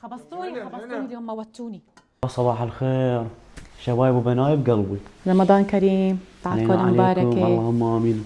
خبصتوني اليوم، موتوني. صباح الخير شباب وبنايب قلبي. رمضان كريم، طاعتكم مباركة. اللهم امين.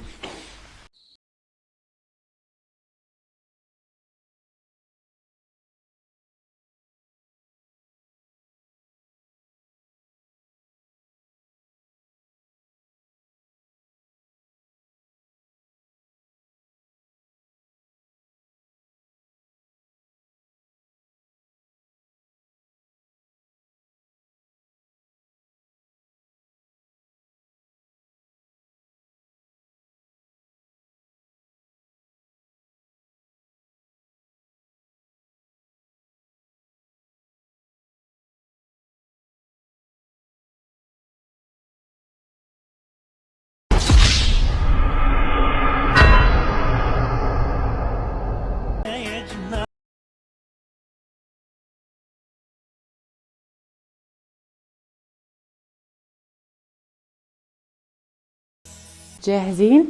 جاهزين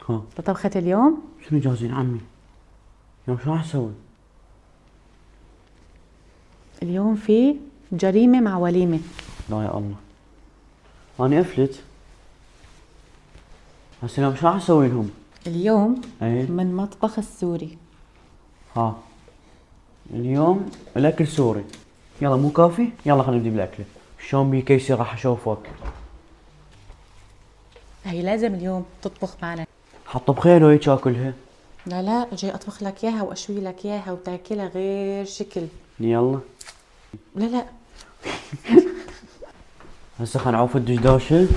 ها لطبخة اليوم؟ شنو جاهزين عمي؟ اليوم شو راح اسوي؟ اليوم في جريمة مع وليمة. لا يا الله اني افلت. هسه اليوم شو راح اسوي لهم؟ اليوم ايه من مطبخ السوري. ها اليوم الاكل سوري. يلا مو كافي؟ يلا خلينا نبدي بالاكله. شلون بيك يصير راح اشوفك. هي لازم اليوم تطبخ معنا. حطه بخيل وهيك اكلها. لا جاي اطبخ لك اياها واشوي لك اياها وتاكلها غير شكل. يلا لا هسه خلينا نعوف الدشداشه.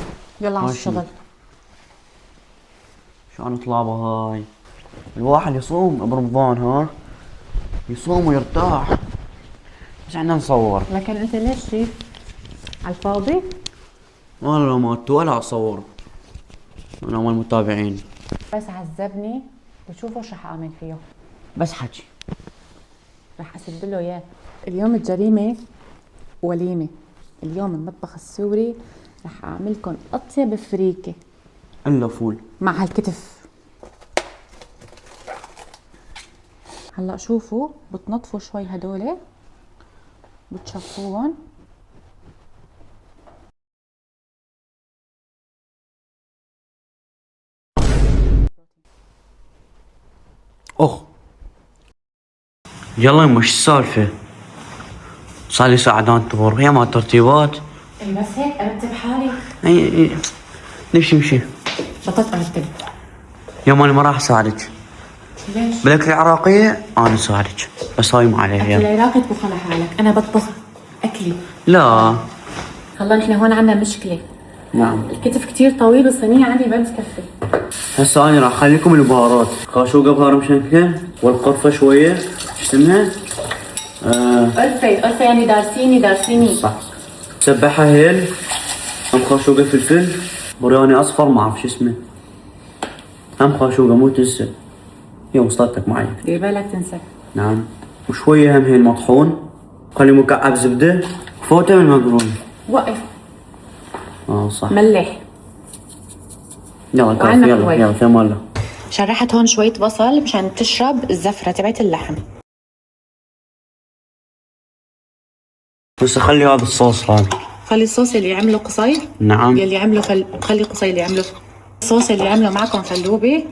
يلا على ماشي. الشغل. شو انا طلابه هاي. الواحد يصوم برمضان ها، يصوم ويرتاح، بس عنا نصور. لكن انت ليش شيف على الفاضي؟ والله ما ولا اصور، انا اول متابعين. بس عذبني وشوفوا شو رح اعمل فيه. بس حكي رح اسد له اياه. اليوم الجريمة وليمة. اليوم المطبخ السوري رح اعملكم اطيب فريكة الا فول. مع هالكتف. هلا شوفوا بتنطفوا شوي هدول، بتشفوهم. اخ يلا يما ايش السالفة؟ صار لي ساعة انتظر، هي ما ترتيبات. اي بس هيك ارتب حالي. اي نمشي. بطلت ارتب. يوم انا ما راح اساعدك. ليش؟ بالاكل العراقية انا اساعدك، بس هاي ما عليها. اكل العراقي تطبخ لحالك، انا بطبخ اكلي. لا هلا نحن هون عندنا مشكلة. نعم. الكتف كتير طويل والصينية عندي ما بتكفي. هسه انا راح اخليكم البهارات. خاشوقة بهار مشنكة والقرفة شوية. ايش اسمها؟ قرفة يعني دارسيني. صح. سبحة هيل، هم خاشوقة فلفل، برياني اصفر ما اعرف شو اسمه. هم خاشوقة مو تنسى. هي وصلتك معي. دير بالك تنسى. نعم. وشوية هم هيل مطحون. خلي مكعب زبدة. فوطة من المقرون. وقف. صح. ملح. يلا كافي. يلا تمام. الله. شرحت هون شوية بصل مشان تشرب الزفرة تبعت اللحم. بس خلي هذا الصوص هذا. خلي الصوص اللي يعمله قصي. نعم. يلي يعمله خلي قصي اللي يعمله. الصوص اللي يعمله معكم خلوبي.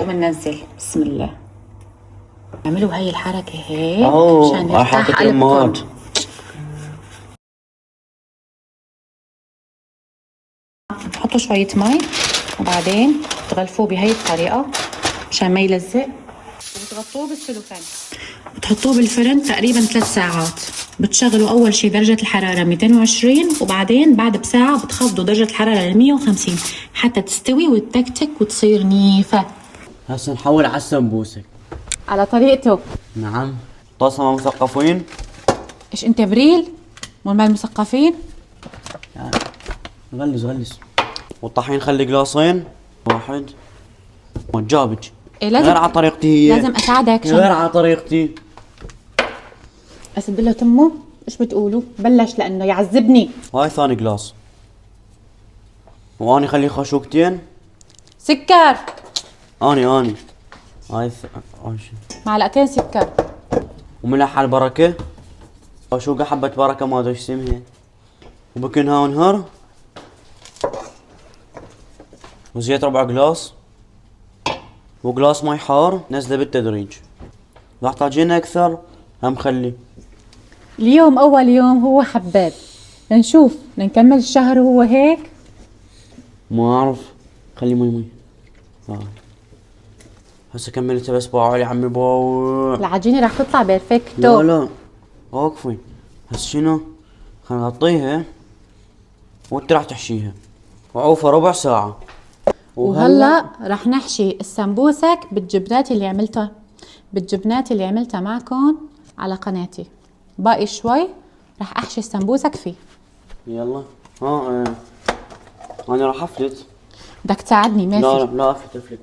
وبننزل بسم الله. اعملوا هاي الحركة هيك مشان يرتاح قلبكم. حطوا شوية مي وبعدين تغلفوه بهي الطريقة مشان ما يلزق، وبتغطوه بالسلوفان. بتحطوه بالفرن تقريبا 3 ساعات. بتشغلوا اول شي درجة الحرارة 220 وبعدين بعد بساعة بتخفضوا درجة الحرارة ل 150 حتى تستوي وتتكتك وتصير نيفة. هسه نحول على السمبوسة على طريقته. نعم. طاسة مع مثقفين. ايش انت بريل؟ مو مال المثقفين؟ غلس. والطحين خلي قلاصين. واحد. وجابج. إيه لازم. غير على طريقتي هي. لازم اساعدك. غير على طريقتي. اسد له تمه. ايش بتقولوا؟ بلش لانه يعذبني. هاي ثاني قلاص. واني خلي خشوقتين. سكر. اني هاي أول شي. معلقتين سكر. وملح على البركة. وشوقة حبة بركة ما ادري ايش اسمها. وبكن ونهر. وزيت ربع قلاص. وقلاص مي حار نزله بالتدريج. راح تحتاجين اكثر هم خلي. اليوم اول يوم هو حباب، نشوف نكمل الشهر وهو هيك. ما اعرف. خلي مي. هسه كملتها بس باوع يا عمي باوع. العجينه راح تطلع بيرفكتو. لا وقفي. هسه شنو؟ خلينا نغطيها وانت راح تحشيها وعوفها ربع ساعة. وهلا راح نحشي السمبوسك بالجبنات اللي عملتها معكم على قناتي. باقي شوي راح احشي السمبوسك فيه. يلا. انا راح افلت. بدك تساعدني؟ ما لا في. لا افلت.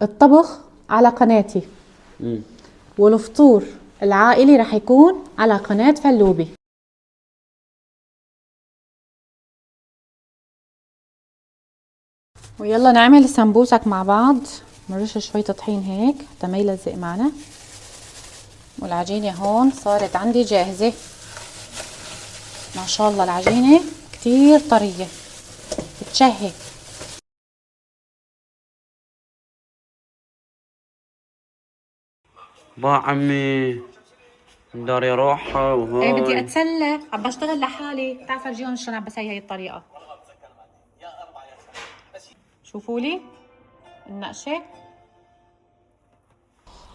الطبخ على قناتي والفطور العائلي راح يكون على قناة فلوبي. ويلا نعمل السمبوسك مع بعض. نرش شوية طحين هيك حتى ما يلزق معنا. والعجينة هون صارت عندي جاهزة. ما شاء الله العجينة كتير طرية بتشهي. با عمي داري اروح وهاي. ايه بدي اتسلى، عم بشتغل لحالي. تعال فرجيهم شلون عم بسوي هاي الطريقة. شوفوا لي النقشة.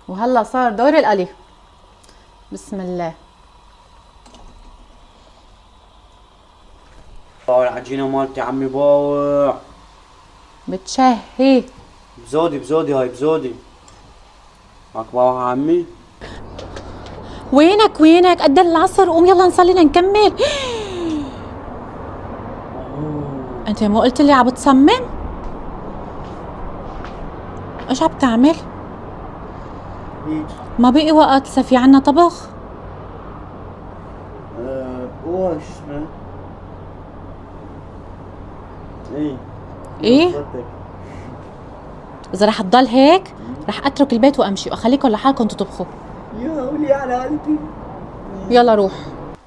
وهلا صار دور القلي. بسم الله. باوع العجينة مالتي عمي باوع. بتشهي. بزودي هاي بزودي. معك باوع عمي. وينك قد العصر. قوم يلا نصلي لنكمل. انت مو قلت لي عم بتصمم؟ ايش عم تعمل؟ ما بقي وقت، لسه في عنا طبخ. هو شو اسمه؟ ايه اذا رح تضل هيك رح اترك البيت وامشي واخليكم لحالكم تطبخوا. يا ولي على قلبي. يلا روح.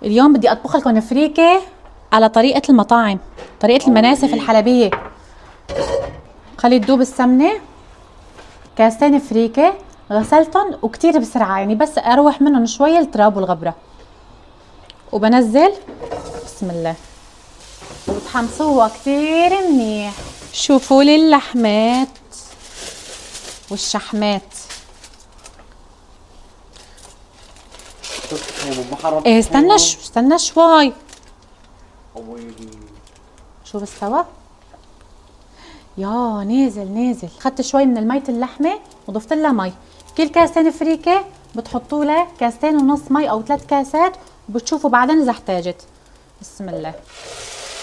اليوم بدي اطبخ لكم فريكه على طريقه المطاعم، طريقه المناسف الحلبيه. خلي تذوب السمنه. كاستين فريكه غسلتهم وكتير بسرعه، يعني بس اروح منهم شوي التراب والغبره. وبنزل بسم الله وتحمصوها كتير منيح. شوفوا لي اللحمات والشحمات. ايه استنى شوي. شو بستوى؟ يا نازل. اخذت شوي من المية اللحمة وضفت لها مي. كل كاسين فريكة بتحطوا لها كاستين ونص مي او 3 كاسات، وبتشوفوا بعدين اذا احتاجت. بسم الله.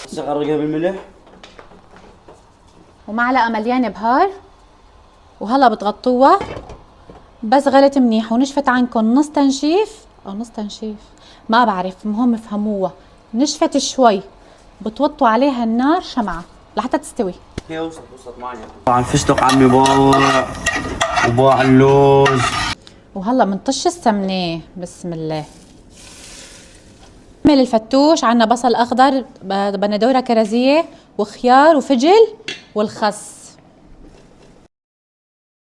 هسه غرقها بالملح ومعلقة مليانة بهار. وهلا بتغطوها بس غلت منيح ونشفت عنكم نص تنشيف او نص تنشيف ما بعرف، المهم افهموها. نشفت شوي بتوطوا عليها النار شمعة لحتى تستوي. هي وصلت معي. باع الفستق عمي باوع. وباع اللوز. وهلا بنطش السمنة. بسم الله. نعمل الفتوش. عنا بصل اخضر، بندورة كرزية، وخيار وفجل والخس.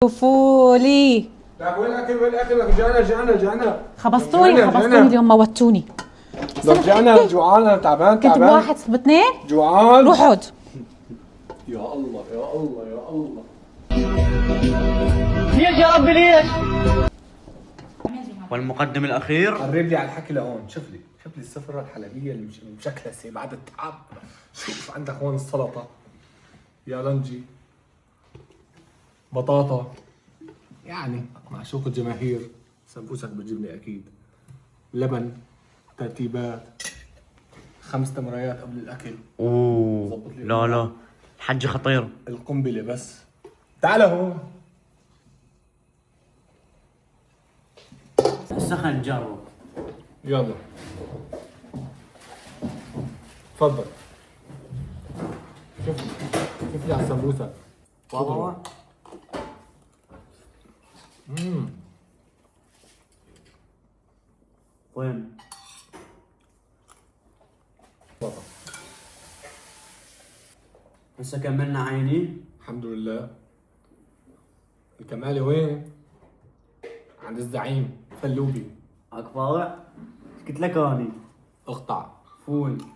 شوفوا لي. لا وين الاكل جعنا خبصتوني اليوم، موتوني. جعنا جوعان تعبان كنت بواحد باثنين. جوعان. روح اقعد. يا الله يا الله يا الله. ليش يا ربي ليش؟ والمقدم الاخير. قرب لي على الحكي لهون. شوف لي السفرة الحلبية اللي مشكلسة بعد التعب. شوف عندك هون السلطة يا لنجي، بطاطا يعني معشوق الجماهير، سمبوسك بالجبنة أكيد، لبن، ترتيبات، 5 تمريات قبل الأكل. اوه لا الحج خطير. القنبلة بس. تعال هون. هسه خلينا نجرب. يلا تفضل. شوف لي على السمبوسة. وين؟ سلطة. هسه كملنا عيني. الحمد لله. الكمالي وين؟ عند الزعيم فلوبي. اكبر قلت لك اني اقطع. فول